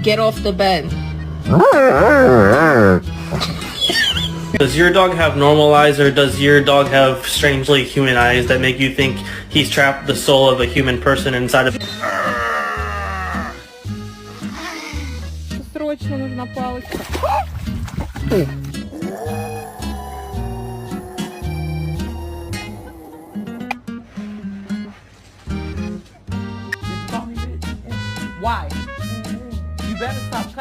Get off the bed. Does your dog have normal eyes, or does your dog have strangely human eyes that make you think he's trapped the soul of a human person inside of... Срочно нужна палочка. Why? You better stop